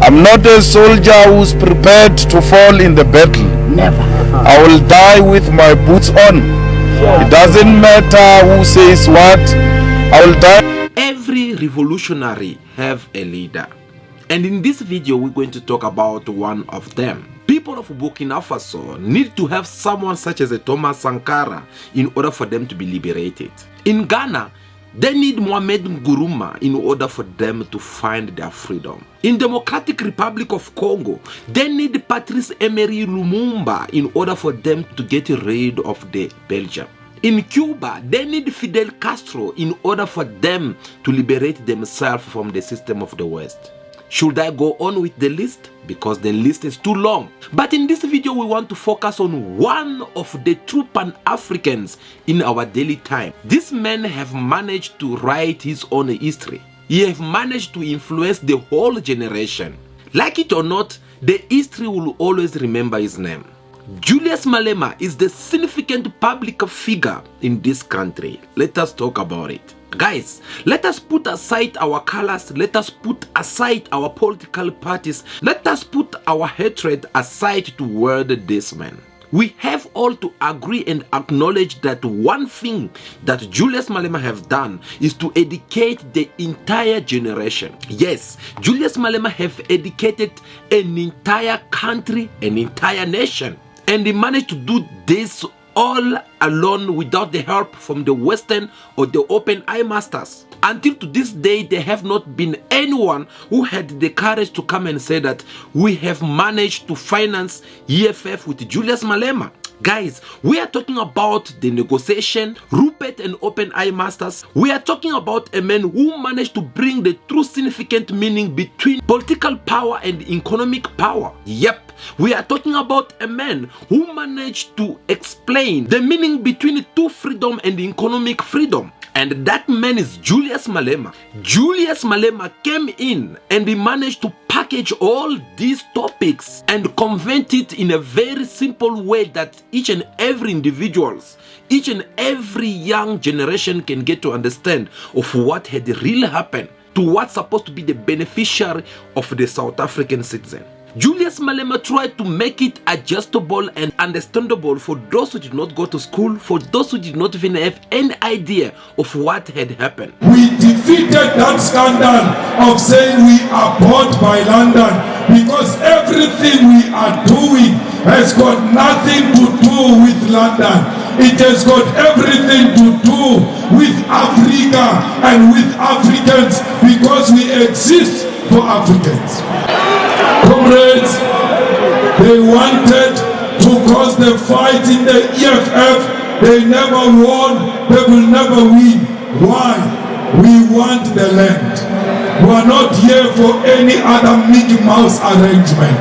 I'm not a soldier who's prepared to fall in the battle. Never. I will die with my boots on. It doesn't matter who says what. I will die. Every revolutionary have a leader. And in this video, we're going to talk about one of them. People of Burkina Faso need to have someone such as a Thomas Sankara in order for them to be liberated. In Ghana, they need Mohamed Nkrumah in order for them to find their freedom. In Democratic Republic of Congo, they need Patrice Emery Lumumba in order for them to get rid of the Belgium. In Cuba, they need Fidel Castro in order for them to liberate themselves from the system of the West. Should I go on with the list? Because the list is too long. But in this video, we want to focus on one of the true Pan-Africans in our daily time. This man have managed to write his own history. He have managed to influence the whole generation. Like it or not, the history will always remember his name. Julius Malema is the significant public figure in this country. Let us talk about it. Guys, let us put aside our colors, let us put aside our political parties, let us put our hatred aside toward this man. We have all to agree and acknowledge that one thing that Julius Malema have done is to educate the entire generation. Yes, Julius Malema have educated an entire country, an entire nation. And he managed to do this all alone without the help from the Western or the open eye masters. Until to this day, there have not been anyone who had the courage to come and say that we have managed to finance EFF with Julius Malema. Guys, we are talking about the negotiation, Rupert and open eye masters. We are talking about a man who managed to bring the true significant meaning between political power and economic power. Yep, we are talking about a man who managed to explain the meaning between true freedom and economic freedom. And that man is Julius Malema. Julius Malema came in and he managed to package all these topics and convert it in a very simple way that each and every individuals, each and every young generation can get to understand of what had really happened to what's supposed to be the beneficiary of the South African citizen. Julius Malema tried to make it adjustable and understandable for those who did not go to school, for those who did not even have any idea of what had happened. We defeated that scandal of saying we are bought by London, because everything we are doing has got nothing to do with London. It has got everything to do with Africa and with Africans, because we exist for Africans. Comrades, they wanted to cause the fight in the EFF. They never won, they will never win. Why? We want the land. We are not here for any other Mickey Mouse arrangement.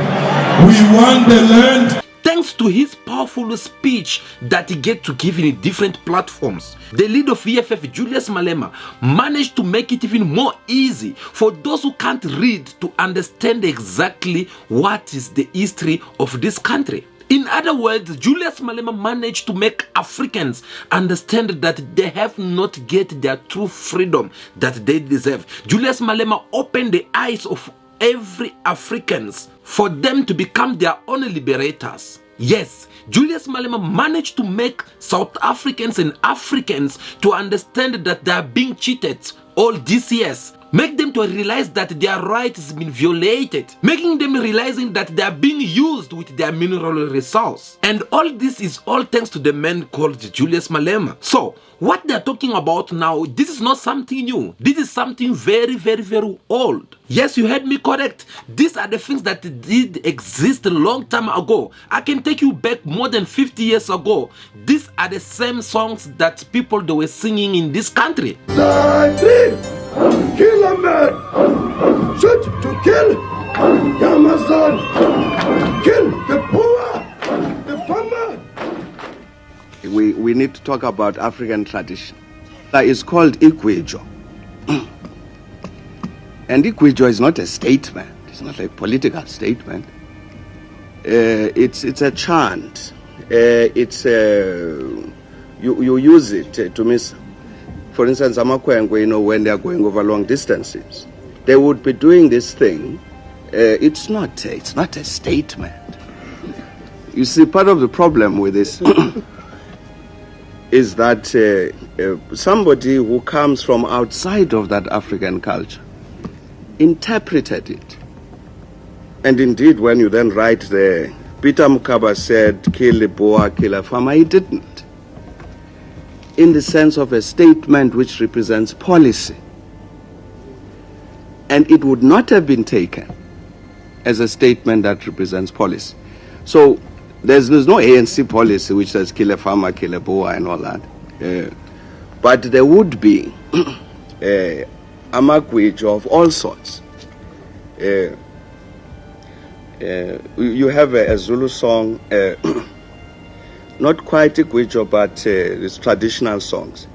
We want the land. Thanks to his powerful speech that he get to give in different platforms, the leader of EFF, Julius Malema, managed to make it even more easy for those who can't read to understand exactly what is the history of this country. In other words, Julius Malema managed to make Africans understand that they have not get their true freedom that they deserve. Julius Malema opened the eyes of every Africans for them to become their own liberators. Yes, Julius Malema managed to make South Africans and Africans to understand that they are being cheated all these years. Make them to realize that their rights has been violated, making them realizing that they are being used with their mineral resource. And all this is all thanks to the man called Julius Malema. So, what they're talking about now, this is not something new. This is something very, very, very old. Yes, you heard me correct. These are the things that did exist a long time ago. I can take you back more than 50 years ago. These are the same songs that people they were singing in this country. Kill a man, shoot to kill, Yamazan, kill the poor, the farmer. We need to talk about African tradition. It's called Ikwejo. And Ikwejo is not a statement. It's not a political statement. It's a chant. You use it to miss. For instance, Amakwengwe, when they are going over long distances, they would be doing this thing it's not a statement. You see, part of the problem with this is that somebody who comes from outside of that African culture interpreted it. And indeed, when you then write there, Peter Mukaba said, kill a boer, kill a farmer, he didn't. In the sense of a statement which represents policy. And it would not have been taken as a statement that represents policy. So there's no ANC policy which says kill a farmer, kill a boer and all that. But there would be a magwij of all sorts. You have a Zulu song, not quite a gwijo, but it's traditional songs.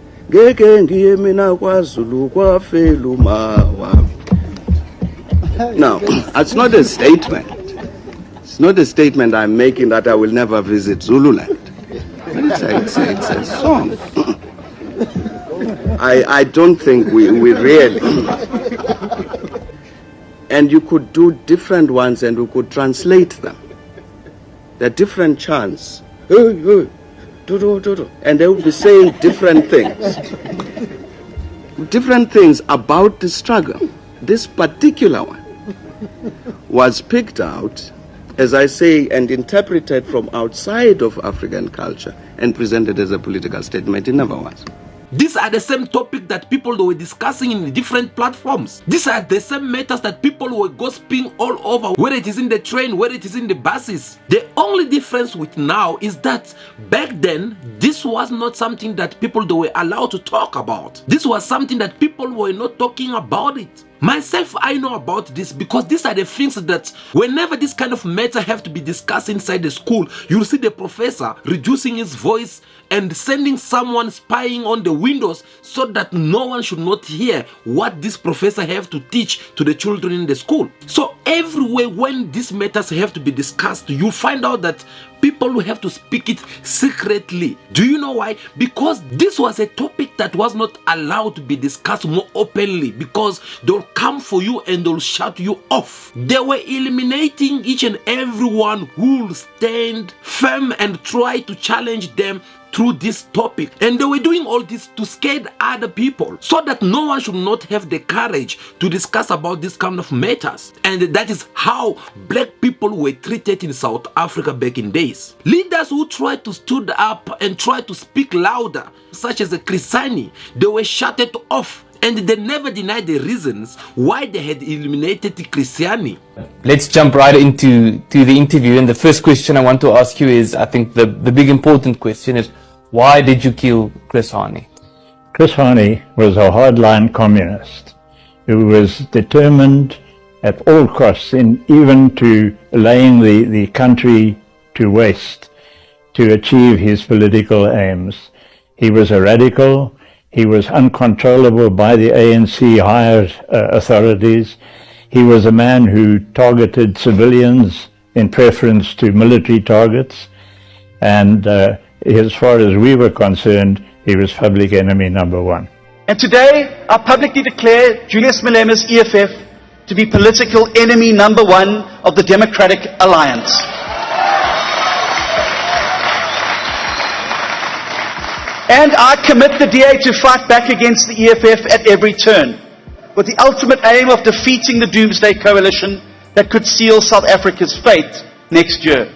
Now, it's not a statement. It's not a statement I'm making that I will never visit Zululand. It's a song. I don't think we really. And you could do different ones and we could translate them. They're different chants. And they would be saying different things. Different things about the struggle. This particular one was picked out, as I say, and interpreted from outside of African culture and presented as a political statement. It never was. These are the same topic that people were discussing in different platforms. These are the same matters that people were gossiping all over, whether it is in the train, whether it is in the buses. The only difference with now is that back then, this was not something that people were allowed to talk about. This was something that people were not talking about it. Myself, I know about this because these are the things that whenever this kind of matter have to be discussed inside the school, you'll see the professor reducing his voice and sending someone spying on the windows so that no one should not hear what this professor have to teach to the children in the school. So everywhere when these matters have to be discussed, you find out that people will have to speak it secretly. Do you know why? Because this was a topic that was not allowed to be discussed more openly, because they'll come for you and they'll shut you off. They were eliminating each and everyone who will stand firm and try to challenge them through this topic. And they were doing all this to scare other people so that no one should not have the courage to discuss about this kind of matters. And that is how black people were treated in South Africa back in days. Leaders who tried to stood up and tried to speak louder, such as the Chrisani, they were shutted off. And they never denied the reasons why they had eliminated the Christiani. Let's jump right into the interview. And the first question I want to ask you is, I think the big important question is, why did you kill Chris Hani? Chris Hani was a hardline communist who was determined at all costs, even to laying the country to waste to achieve his political aims. He was a radical. He was uncontrollable by the ANC hired authorities. He was a man who targeted civilians in preference to military targets. And as far as we were concerned, he was public enemy number one. And today, I publicly declare Julius Malema's EFF to be political enemy number one of the Democratic Alliance. And I commit the DA to fight back against the EFF at every turn, with the ultimate aim of defeating the Doomsday Coalition that could seal South Africa's fate next year.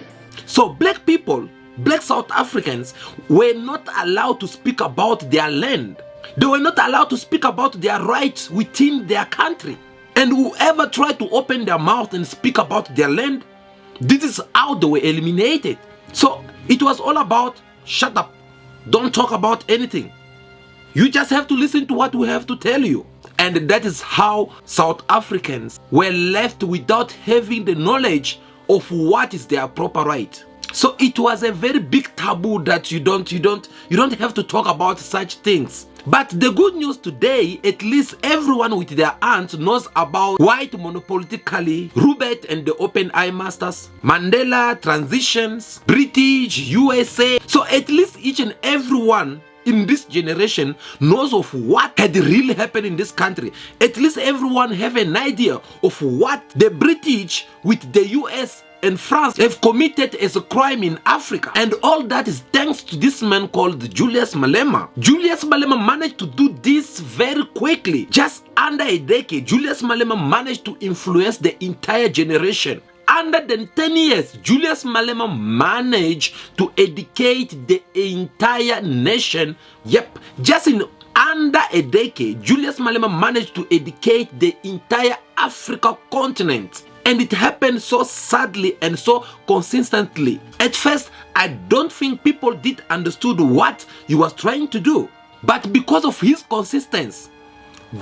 So black people, black South Africans, were not allowed to speak about their land. They were not allowed to speak about their rights within their country. And whoever tried to open their mouth and speak about their land, this is how they were eliminated. So it was all about shut up. Don't talk about anything. You just have to listen to what we have to tell you. And that is how South Africans were left without having the knowledge of what is their proper right. So it was a very big taboo that you don't have to talk about such things. But the good news today, at least everyone with their aunt knows about white monopolitically, Rupert and the Open Eye Masters, Mandela, transitions, British, USA. So at least each and everyone in this generation knows of what had really happened in this country. At least everyone have an idea of what the British with the US and France have committed as a crime in Africa. And all that is thanks to this man called Julius Malema. Julius Malema managed to do this very quickly. Just under a decade, Julius Malema managed to influence the entire generation. Under than 10 years, Julius Malema managed to educate the entire nation. Yep, just in under a decade, Julius Malema managed to educate the entire Africa continent. And it happened so sadly and so consistently. At first, I don't think people did understood what he was trying to do. But because of his consistency,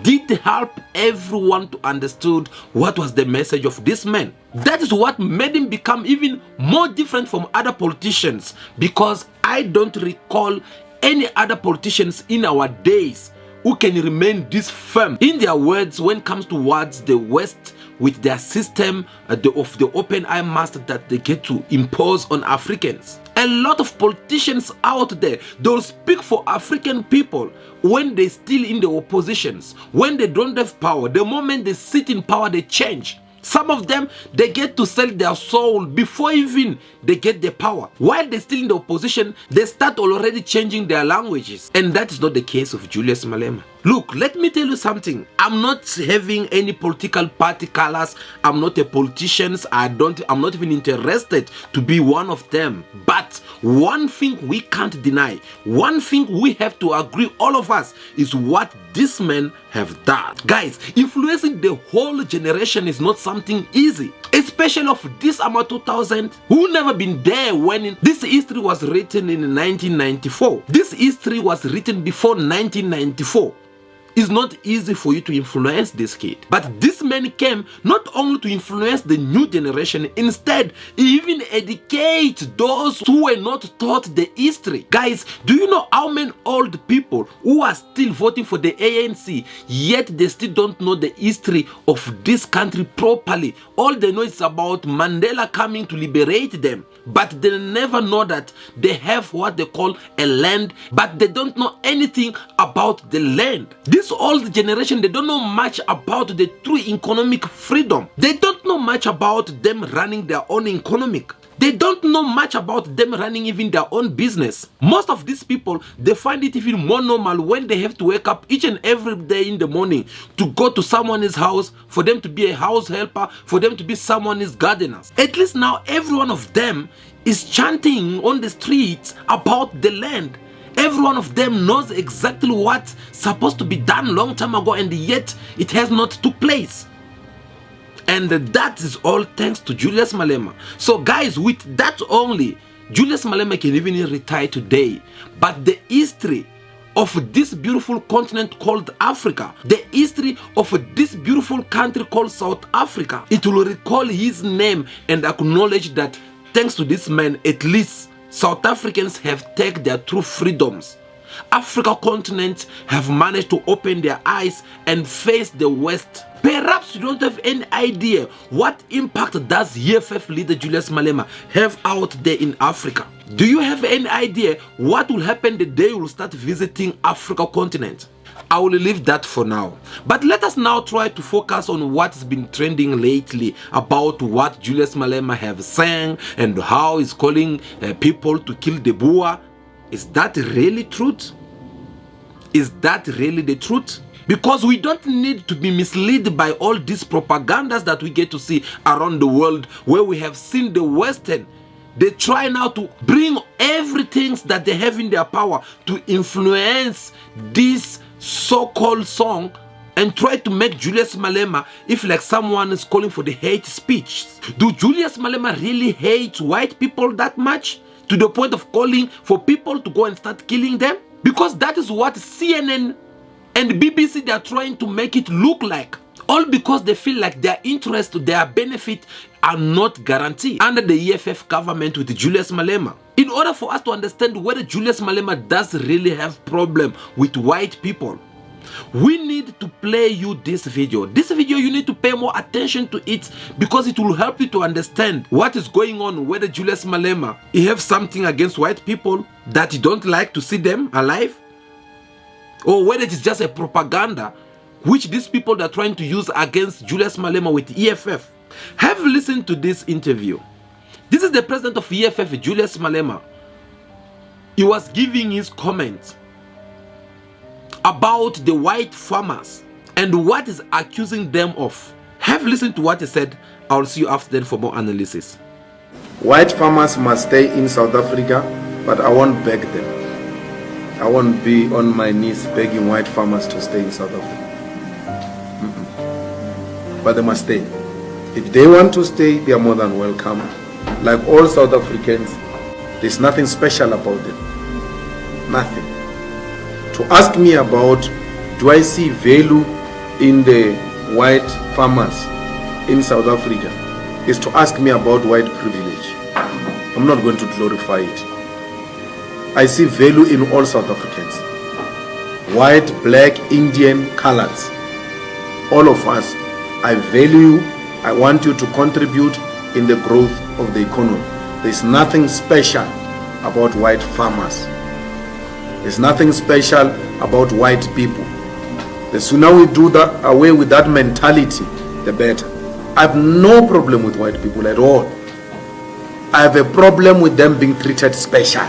did help everyone to understood what was the message of this man. That is what made him become even more different from other politicians, because I don't recall any other politicians in our days who can remain this firm in their words when it comes towards the West with their system of the open eye master that they get to impose on Africans. A lot of politicians out there, they'll speak for African people when they're still in the oppositions, when they don't have power. The moment they sit in power, they change. Some of them, they get to sell their soul before even they get the power. While they're still in the opposition, they start already changing their languages. And that is not the case of Julius Malema. Look, let me tell you something. I'm not having any political party colors. I'm not a politician. I'm not even interested to be one of them. But one thing we can't deny, one thing we have to agree, all of us, is what this men have done. Guys, influencing the whole generation is not something easy. Especially of this Ama 2000, who never been there when this history was written in 1994. This history was written before 1994. It's not easy for you to influence this kid. But this man came not only to influence the new generation, instead, he even educates those who were not taught the history. Guys, do you know how many old people who are still voting for the ANC, yet they still don't know the history of this country properly? All they know is about Mandela coming to liberate them. But they never know that they have what they call a land, but they don't know anything about the land. This old generation, they don't know much about the true economic freedom. They don't know much about them running their own economic. They don't know much about them running even their own business. Most of these people, they find it even more normal when they have to wake up each and every day in the morning to go to someone's house, for them to be a house helper, for them to be someone's gardeners. At least now every one of them is chanting on the streets about the land. Every one of them knows exactly what's supposed to be done long time ago, and yet it has not took place. And that is all thanks to Julius Malema. So guys, with that only, Julius Malema can even retire today. But the history of this beautiful continent called Africa, the history of this beautiful country called South Africa, it will recall his name and acknowledge that thanks to this man, at least South Africans have taken their true freedoms. Africa continent have managed to open their eyes and face the West. Perhaps you don't have any idea what impact does EFF leader Julius Malema have out there in Africa. Do you have any idea what will happen the day you will start visiting Africa continent? I will leave that for now. But let us now try to focus on what's been trending lately about what Julius Malema have sang and how he's calling people to kill the Boer. Is that really truth? Is that really the truth? Because we don't need to be misled by all these propagandas that we get to see around the world, where we have seen the Western. They try now to bring everything that they have in their power to influence this so-called song and try to make Julius Malema if like someone is calling for the hate speech. Do Julius Malema really hate white people that much, to the point of calling for people to go and start killing them? Because that is what CNN and BBC, they are trying to make it look like. All because they feel like their interest, their benefit are not guaranteed under the EFF government with Julius Malema. In order for us to understand whether Julius Malema does really have problem with white people, we need to play you this video. This video, you need to pay more attention to it, because it will help you to understand what is going on, whether Julius Malema, he have something against white people, that you don't like to see them alive, or whether it is just a propaganda which these people are trying to use against Julius Malema with EFF. Have listened to this interview. This is the president of EFF, Julius Malema. He was giving his comments about the white farmers and what is accusing them of. Have listened to what he said. I'll see you after then for more analysis. White farmers must stay in South Africa, but I won't beg them. I won't be on my knees begging white farmers to stay in South Africa. But they must stay. If they want to stay, they are more than welcome. Like all South Africans, there's nothing special about them. Nothing. To ask me about, do I see value in the white farmers in South Africa, is to ask me about white privilege. I'm not going to glorify it. I see value in all South Africans. White, black, Indian, colors. All of us. I value you. I want you to contribute in the growth of the economy. There's nothing special about white farmers. There's nothing special about white people. The sooner we do that, away with that mentality, the better. I have no problem with white people at all. I have a problem with them being treated special.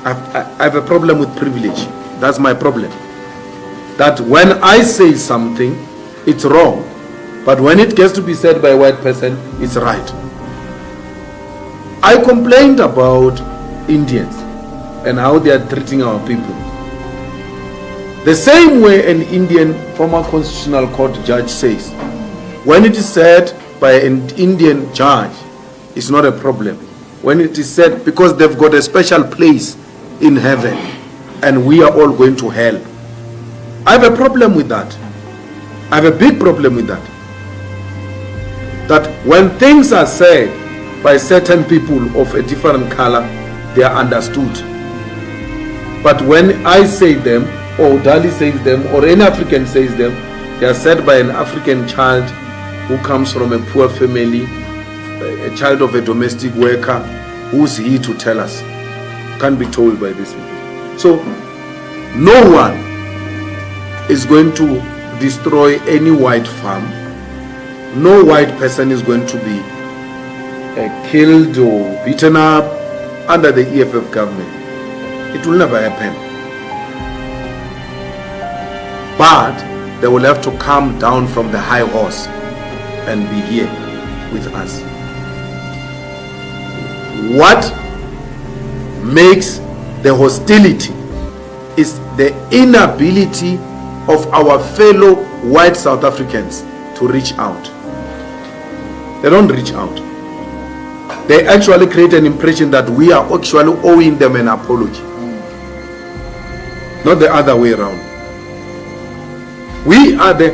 I have a problem with privilege. That's my problem. That when I say something, it's wrong. But when it gets to be said by a white person, it's right. I complained about Indians and how they are treating our people. The same way an Indian former constitutional court judge says, when it is said by an Indian judge, it's not a problem. When it is said, because they've got a special place in heaven and we are all going to hell. I have a problem with that. I have a big problem with that. That when things are said by certain people of a different color, they are understood. But when I say them, or Dali says them, or any African says them, they are said by an African child who comes from a poor family, a child of a domestic worker. Who's he to tell us? Can't be told by these people. So no one is going to destroy any white farm. No white person is going to be killed or beaten up under the EFF government. It will never happen. But they will have to come down from the high horse and be here with us. What makes the hostility is the inability of our fellow white South Africans to reach out. They don't reach out. They actually create an impression that we are actually owing them an apology. Not the other way around. We are the...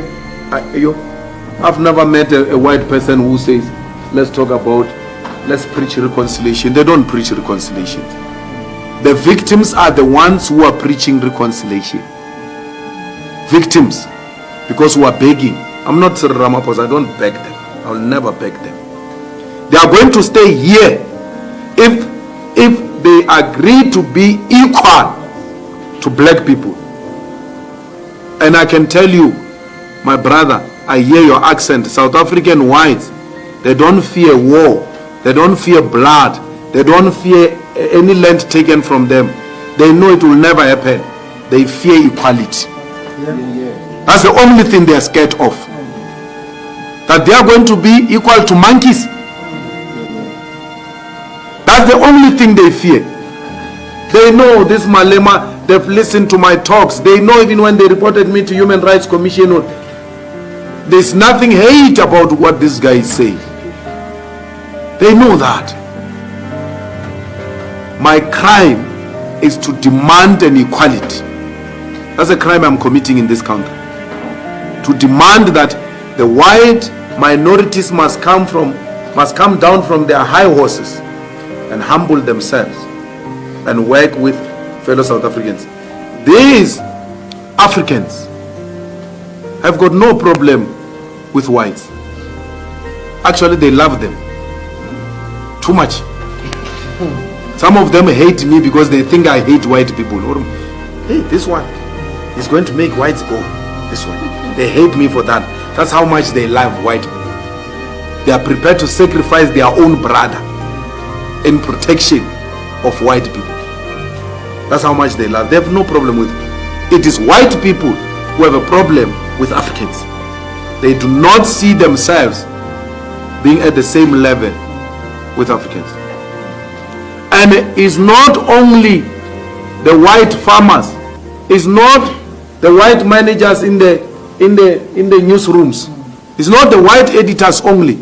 I've never met a white person who says, let's preach reconciliation. They don't preach reconciliation. The victims are the ones who are preaching reconciliation. Victims. Because we are begging. I'm not Sir Ramaphosa, I don't beg them. I will never beg them. They are going to stay here if they agree to be equal to black people. And I can tell you, my brother, I hear your accent. South African whites, they don't fear war. They don't fear blood. They don't fear any land taken from them. They know it will never happen. They fear equality. That's the only thing they are scared of. That they are going to be equal to monkeys. That's the only thing they fear. They know this Malema, they've listened to my talks. They know even when they reported me to Human Rights Commission, there's nothing hate about what this guy is saying. They know that. My crime is to demand an equality. That's a crime I'm committing in this country. To demand that the white minorities must come down from their high horses and humble themselves and work with fellow South Africans. These Africans have got no problem with whites. Actually, they love them too much. Some of them hate me because they think I hate white people. Or, hey, this one, is going to make whites go this way. They hate me for that. That's how much they love white people. They are prepared to sacrifice their own brother in protection of white people. That's how much they love. They have no problem with it. It is white people who have a problem with Africans. They do not see themselves being at the same level with Africans. And it's not only the white farmers, it's not the white managers in the newsrooms, it's not the white editors only.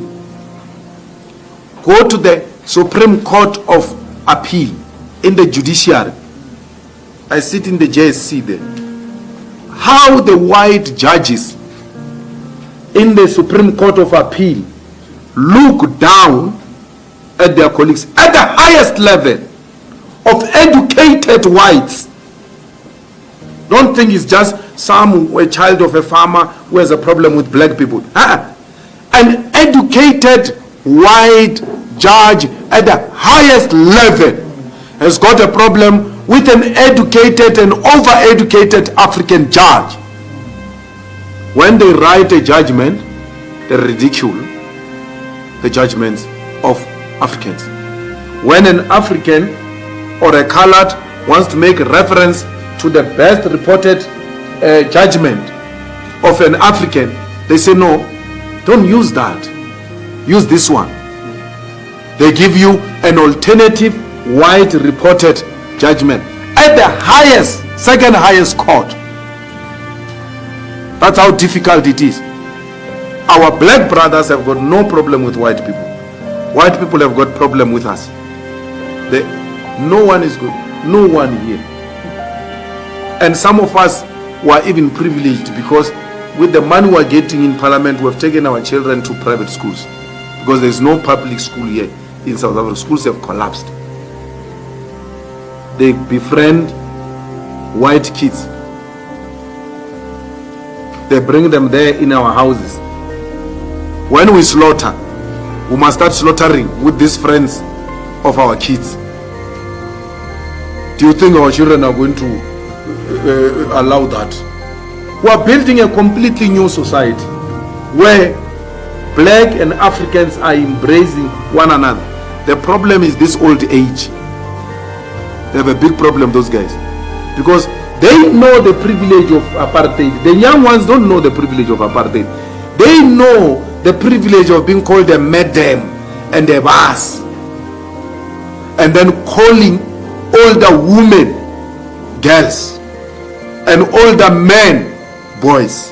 Go to the Supreme Court of Appeal in the judiciary. I sit in the JSC there. How the white judges in the Supreme Court of Appeal look down at their colleagues at the highest level of educated whites. Don't think it's just a child of a farmer who has a problem with black people. An educated white judge at the highest level has got a problem with an educated and over-educated African judge. When they write a judgment, they ridicule the judgments of Africans. When an African or a colored wants to make a reference to the best reported judgment of an African, they say, no, don't use that. Use this one. They give you an alternative white reported judgment at the highest, second highest court. That's how difficult it is. Our black brothers have got no problem with white people. White people have got problem with us. No one is good. No one here. And some of us were even privileged because with the money we're getting in parliament, we have taken our children to private schools because there's no public school here in South Africa. Schools have collapsed. They befriend white kids. They bring them there in our houses. When we slaughter, we must start slaughtering with these friends of our kids. Do you think our children are going to allow that? We are building a completely new society where black and Africans are embracing one another. The problem is this old age. They have a big problem, those guys, because they know the privilege of apartheid. The young ones don't know the privilege of apartheid. They know the privilege of being called a madam and a boss, and then calling older women girls and older men boys.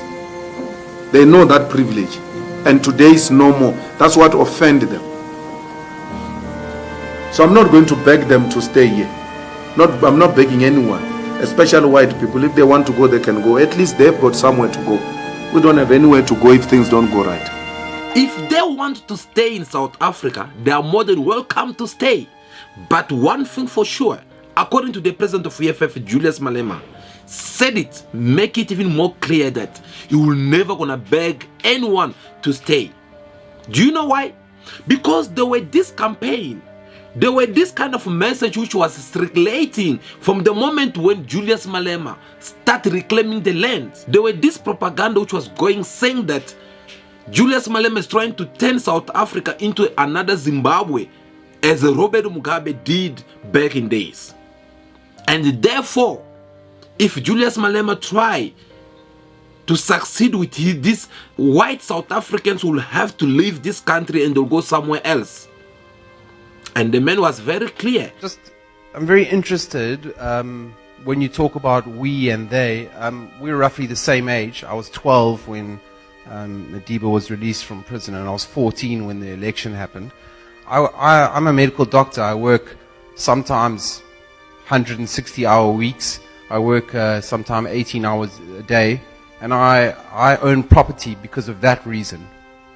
They know that privilege, and today is no more. That's what offended them. So I'm not going to beg them to stay here. I'm not begging anyone, especially white people. If they want to go, they can go. At least they've got somewhere to go. We don't have anywhere to go if things don't go right. If they want to stay in South Africa, they are more than welcome to stay. But one thing for sure, according to the president of EFF, Julius Malema, said it, make it even more clear that you will never gonna beg anyone to stay. Do you know why? Because there were this campaign, there were this kind of message which was circulating from the moment when Julius Malema started reclaiming the land. There were this propaganda which was going, saying that Julius Malema is trying to turn South Africa into another Zimbabwe, as Robert Mugabe did back in days. And therefore, if Julius Malema try to succeed with this, white South Africans will have to leave this country and they'll go somewhere else. And the man was very clear. I'm very interested when you talk about we and they. We're roughly the same age. I was 12 when Madiba was released from prison, and I was 14 when the election happened. I'm a medical doctor. I work sometimes 160-hour weeks. I work sometimes 18 hours a day, and I own property because of that reason.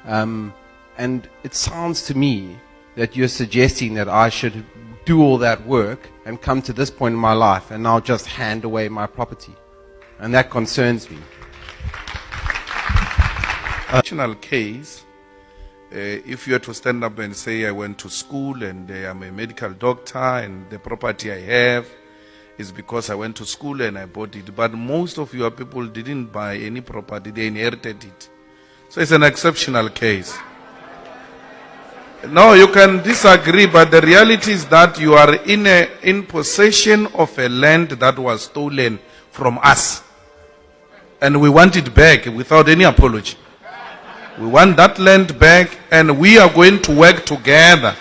And it sounds to me that you're suggesting that I should do all that work and come to this point in my life and now just hand away my property. And that concerns me. National case, if you are to stand up and say I went to school and I'm a medical doctor and the property I have is because I went to school and I bought it. But most of your people didn't buy any property, they inherited it. So it's an exceptional case. No, you can disagree, but the reality is that you are in possession of a land that was stolen from us. And we want it back without any apology. We want that land back, and we are going to work together.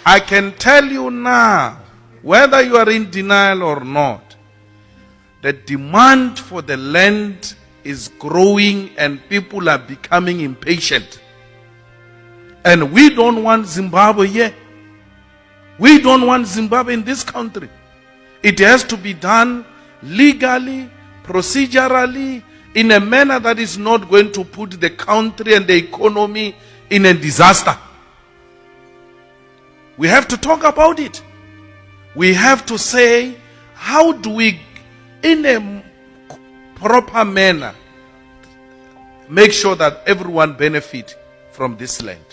I can tell you now, whether you are in denial or not, the demand for the land is growing and people are becoming impatient. And we don't want Zimbabwe here. We don't want Zimbabwe in this country. It has to be done legally, procedurally, in a manner that is not going to put the country and the economy in a disaster. We have to talk about it. We have to say, how do we, in a proper manner, make sure that everyone benefit from this land?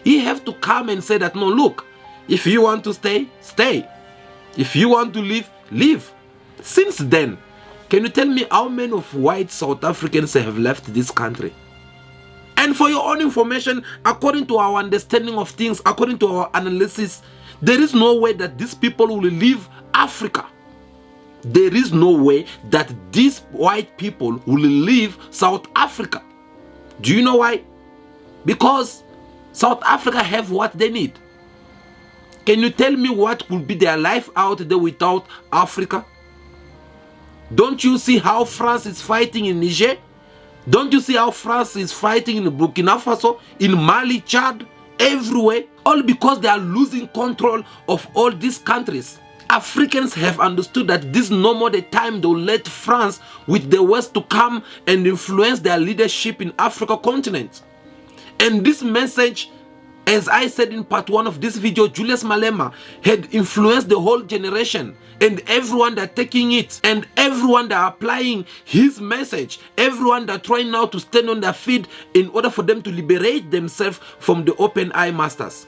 He have to come and say that, no, look, if you want to stay, stay. If you want to leave, leave. Since then, can you tell me how many of white South Africans have left this country? And for your own information, according to our understanding of things, according to our analysis, there is no way that these people will leave Africa. There is no way that these white people will leave South Africa. Do you know why? Because South Africa have what they need. Can you tell me what could be their life out there without Africa? Don't you see how France is fighting in Niger? Don't you see how France is fighting in Burkina Faso, in Mali, Chad, everywhere? All because they are losing control of all these countries. Africans have understood that this is no more the time they'll let France with the West to come and influence their leadership in Africa continent. And this message, as I said in part 1 of this video, Julius Malema had influenced the whole generation, and everyone that taking it, and everyone that applying his message, everyone that trying now to stand on their feet in order for them to liberate themselves from the open eye masters.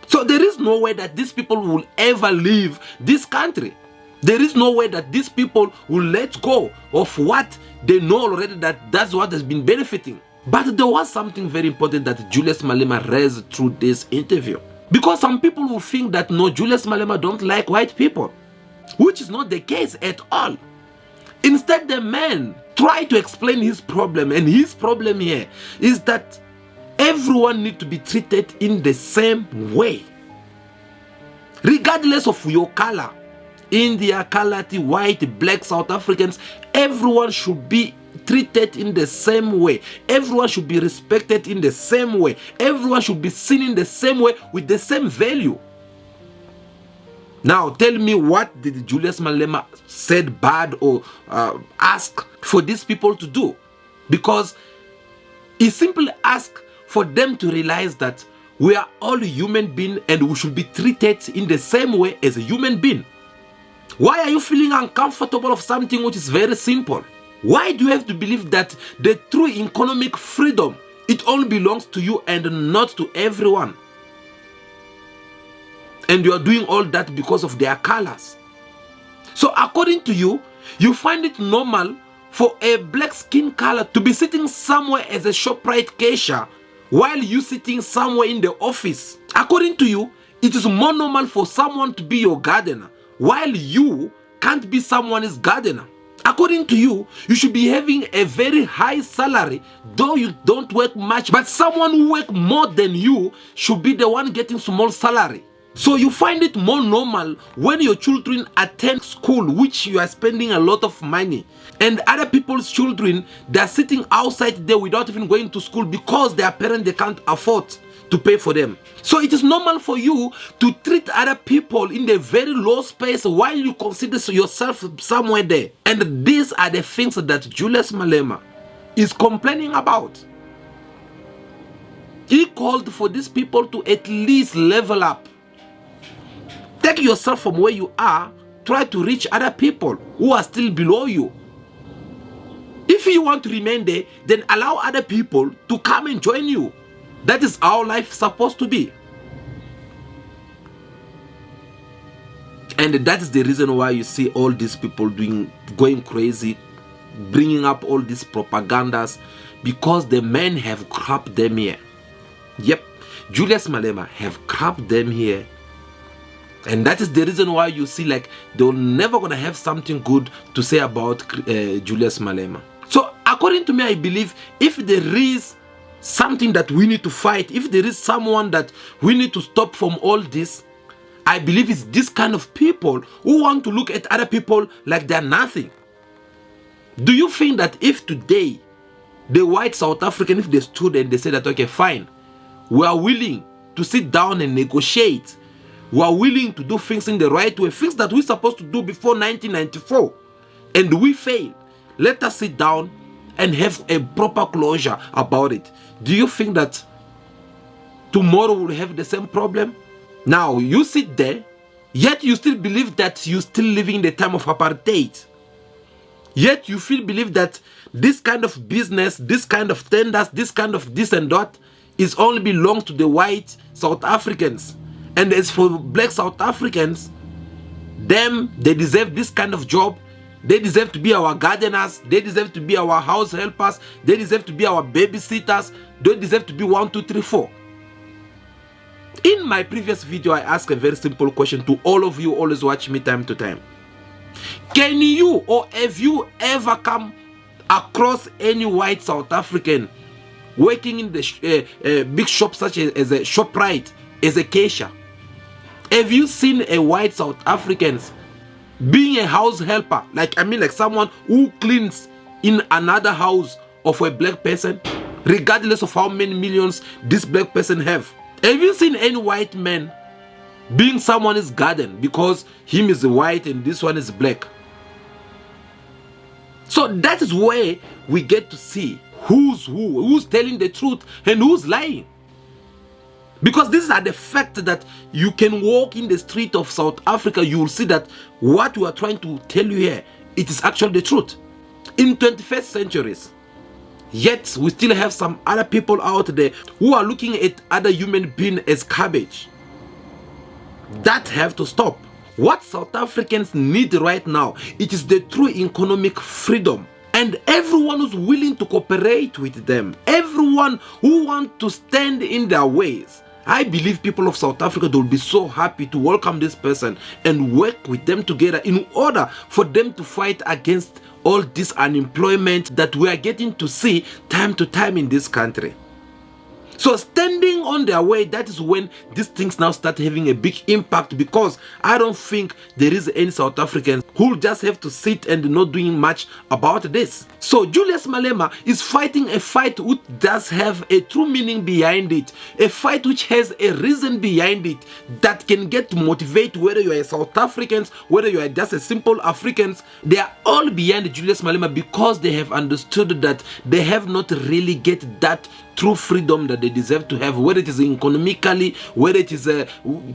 So there is no way that these people will ever leave this country. There is no way that these people will let go of what they know already, that that's what has been benefiting. But there was something very important that Julius Malema raised through this interview. Because some people will think that no, Julius Malema don't like white people, which is not the case at all. Instead, the man tried to explain his problem, and his problem here is that everyone needs to be treated in the same way. Regardless of your color, India, Kalati, white, black, South Africans, everyone should be treated in the same way. Everyone should be respected in the same way. Everyone should be seen in the same way with the same value. Now, tell me, what did Julius Malema said bad or ask for these people to do? Because he simply asked for them to realize that we are all human beings and we should be treated in the same way as a human being. Why are you feeling uncomfortable of something which is very simple? Why do you have to believe that the true economic freedom, it only belongs to you and not to everyone? And you are doing all that because of their colors. So according to you, you find it normal for a black skin color to be sitting somewhere as a ShopRite cashier while you sitting somewhere in the office. According to you, it is more normal for someone to be your gardener while you can't be someone's gardener. According to you, you should be having a very high salary, though you don't work much, but someone who works more than you should be the one getting small salary. So you find it more normal when your children attend school, which you are spending a lot of money, and other people's children, they are sitting outside there without even going to school because their parents, they can't afford to pay for them. So it is normal for you to treat other people in the very low space while you consider yourself somewhere there. And these are the things that Julius Malema is complaining about. He called for these people to at least level up. Take yourself from where you are, try to reach other people who are still below you. If you want to remain there, then allow other people to come and join you. That is how life is supposed to be. And that is the reason why you see all these people going crazy, bringing up all these propagandas, because the men have trapped them here. Yep, Julius Malema have trapped them here. And that is the reason why you see like they're never gonna have something good to say about Julius Malema. So according to me, I believe if there is something that we need to fight, if there is someone that we need to stop from all this, I believe it's this kind of people who want to look at other people like they're nothing. Do you think that if today the white South African, if they stood and they said that, okay, fine, we are willing to sit down and negotiate, we are willing to do things in the right way, things that we're supposed to do before 1994, and we fail, let us sit down and have a proper closure about it. Do you think that tomorrow we'll have the same problem? Now, you sit there, yet you still believe that you're still living in the time of apartheid. Yet you still believe that this kind of business, this kind of tenders, this kind of this and that is only belongs to the white South Africans. And as for black South Africans, them, they deserve this kind of job. They deserve to be our gardeners. They deserve to be our house helpers. They deserve to be our babysitters. They deserve to be 1, 2, 3, 4. In my previous video, I asked a very simple question to all of you who always watch me time to time. Can you or have you ever come across any white South African working in the big shop such as a ShopRite, as a cashier? Have you seen a white South African being a house helper, like someone who cleans in another house of a black person, regardless of how many millions this black person have? Have you seen any white man being someone's garden because him is white and this one is black? So that is where we get to see who's telling the truth and who's lying. Because these are the facts that you can walk in the street of South Africa, you will see that what we are trying to tell you here, it is actually the truth. In 21st centuries, yet we still have some other people out there who are looking at other human beings as garbage. That have to stop. What South Africans need right now, it is the true economic freedom. And everyone who's willing to cooperate with them, everyone who wants to stand in their ways, I believe people of South Africa will be so happy to welcome this person and work with them together in order for them to fight against all this unemployment that we are getting to see time to time in this country. So standing on their way, that is when these things now start having a big impact, because I don't think there is any South Africans who just have to sit and not doing much about this. So Julius Malema is fighting a fight which does have a true meaning behind it, a fight which has a reason behind it that can get to motivate whether you are South Africans, whether you are just a simple Africans. They are all behind Julius Malema because they have understood that they have not really get that true freedom that they deserve to have, whether it is economically, whether it is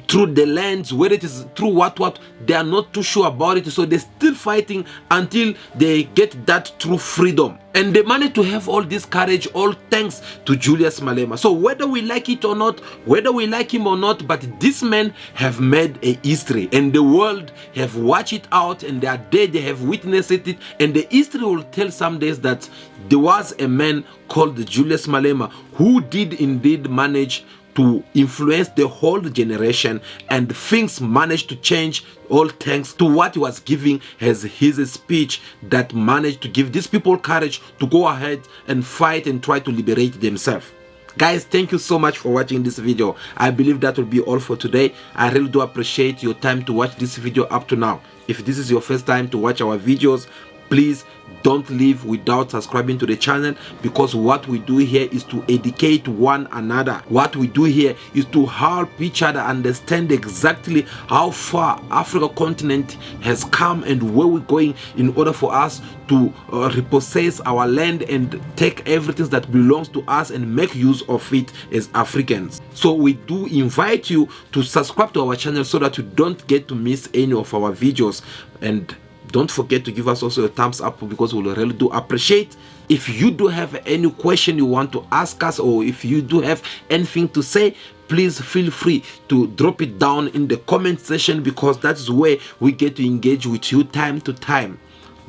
through the lands, whether it is through what, they are not too sure about it. So they're still fighting until they get that true freedom. And they managed to have all this courage, all thanks to Julius Malema. So whether we like it or not, whether we like him or not, but these men have made a history, and the world have watched it out, and they are there, they have witnessed it, and the history will tell some days that there was a man called Julius Malema who did indeed manage to influence the whole generation, and things managed to change all thanks to what he was giving as his speech that managed to give these people courage to go ahead and fight and try to liberate themselves. Guys, thank you so much for watching this video. I believe that will be all for today. I really do appreciate your time to watch this video up to now. If this is your first time to watch our videos, please don't leave without subscribing to the channel, because what we do here is to educate one another. What we do here is to help each other understand exactly how far Africa continent has come and where we're going, in order for us to repossess our land and take everything that belongs to us and make use of it as Africans. So we do invite you to subscribe to our channel so that you don't get to miss any of our videos. And Don't forget to give us also a thumbs up, because we really do appreciate. If you do have any question you want to ask us, or if you do have anything to say, please feel free to drop it down in the comment section, because that's where we get to engage with you time to time.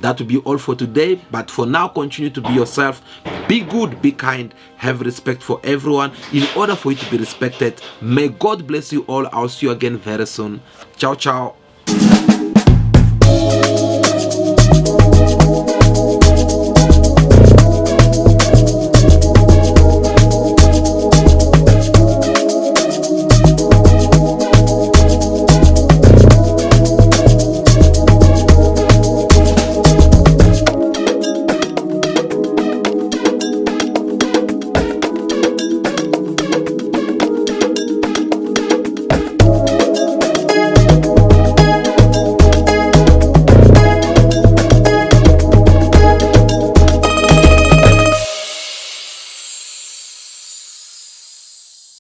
That will be all for today, but for now, continue to be yourself. Be good, be kind, have respect for everyone in order for you to be respected. May God bless you all. I'll see you again very soon. Ciao, ciao.